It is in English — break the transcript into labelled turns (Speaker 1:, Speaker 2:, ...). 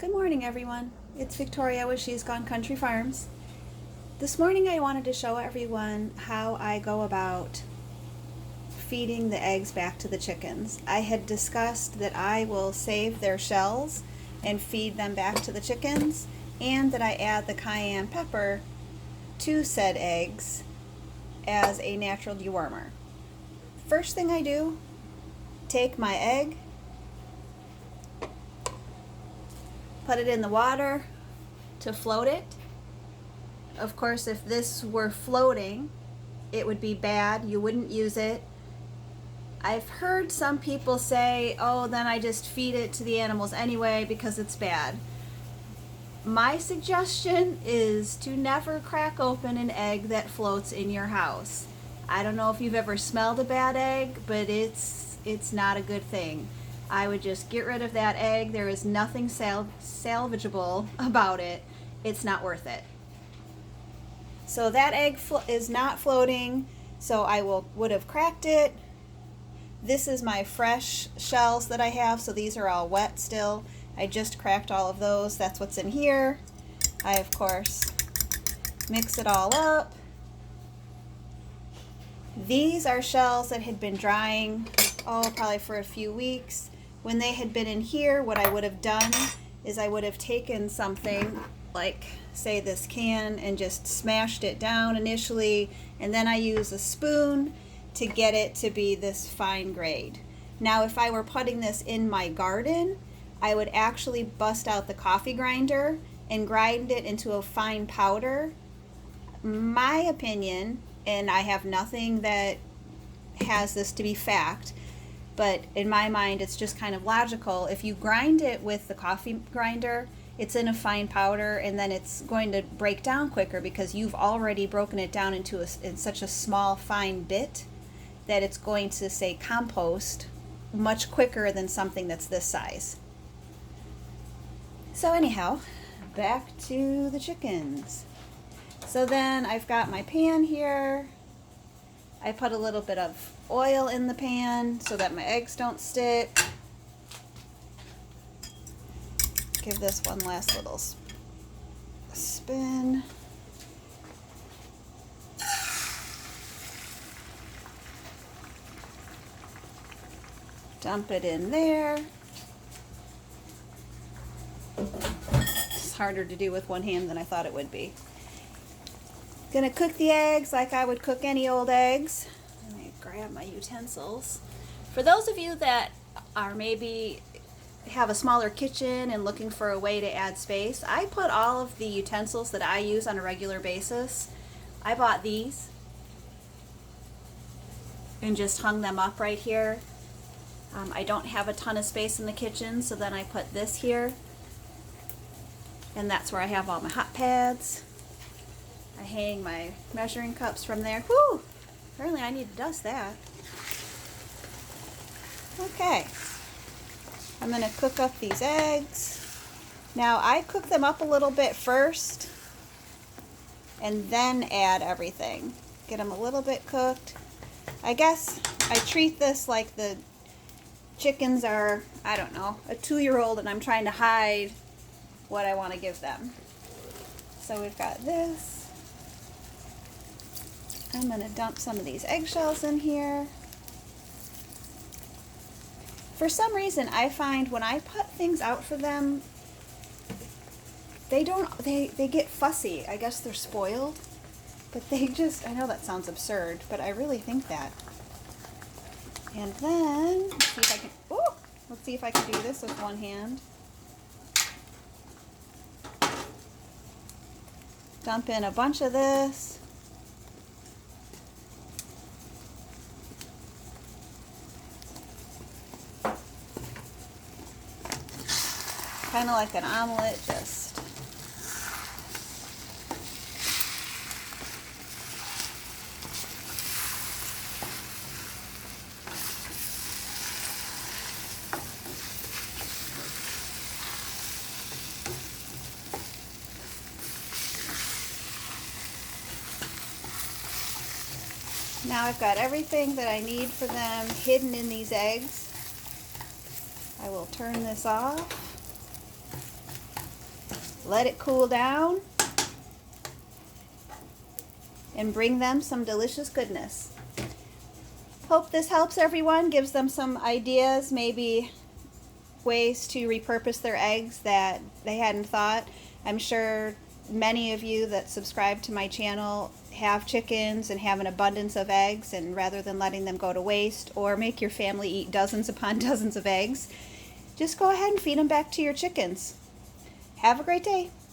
Speaker 1: Good morning, everyone. It's Victoria with She's Gone Country Farms. This morning I wanted to show everyone how I go about feeding the eggs back to the chickens. I had discussed that I will save their shells and feed them back to the chickens, and that I add the cayenne pepper to said eggs as a natural dewormer. First thing I do, take my egg, put it in the water to float it. Of course, if this were floating, it would be bad. You wouldn't use it. I've heard some people say, oh, then I just feed it to the animals anyway because it's bad. My suggestion is to never crack open an egg that floats in your house. I don't know if you've ever smelled a bad egg, but it's not a good thing. I would just get rid of that egg. There is nothing salvageable about it. It's not worth it. So that egg is not floating, so I would have cracked it. This is my fresh shells that I have, so these are all wet still. I just cracked all of those. That's what's in here. I, of course, mix it all up. These are shells that had been drying, probably for a few weeks. When they had been in here, what I would have done is I would have taken something like, say, this can and just smashed it down initially, and then I use a spoon to get it to be this fine grade. Now, if I were putting this in my garden, I would actually bust out the coffee grinder and grind it into a fine powder. My opinion, and I have nothing that has this to be fact, but in my mind it's just kind of logical. If you grind it with the coffee grinder, it's in a fine powder, and then it's going to break down quicker because you've already broken it down in such a small fine bit that it's going to, say, compost much quicker than something that's this size. So anyhow, back to the chickens. So then I've got my pan here. I put a little bit of oil in the pan so that my eggs don't stick. Give this one last little spin. Dump it in there. It's harder to do with one hand than I thought it would be. Gonna cook the eggs like I would cook any old eggs. Let me grab my utensils. For those of you that are maybe have a smaller kitchen and looking for a way to add space, I put all of the utensils that I use on a regular basis. I bought these and just hung them up right here. I don't have a ton of space in the kitchen, so then I put this here, and that's where I have all my hot pads. I hang my measuring cups from there. Whew! Apparently I need to dust that. Okay. I'm going to cook up these eggs. Now I cook them up a little bit first and then add everything. Get them a little bit cooked. I guess I treat this like the chickens are, I don't know, a 2-year-old, and I'm trying to hide what I want to give them. So we've got this. I'm going to dump some of these eggshells in here. For some reason, I find when I put things out for them, they get fussy. I guess they're spoiled, but they just, I know that sounds absurd, but I really think that. And then, let's see if I can do this with one hand. Dump in a bunch of this. Kind of like an omelet, just now I've got everything that I need for them hidden in these eggs. I will turn this off. let it cool down, and bring them some delicious goodness. Hope this helps everyone, gives them some ideas, maybe ways to repurpose their eggs that they hadn't thought. I'm sure many of you that subscribe to my channel have chickens and have an abundance of eggs, and rather than letting them go to waste or make your family eat dozens upon dozens of eggs, just go ahead and feed them back to your chickens. Have a great day.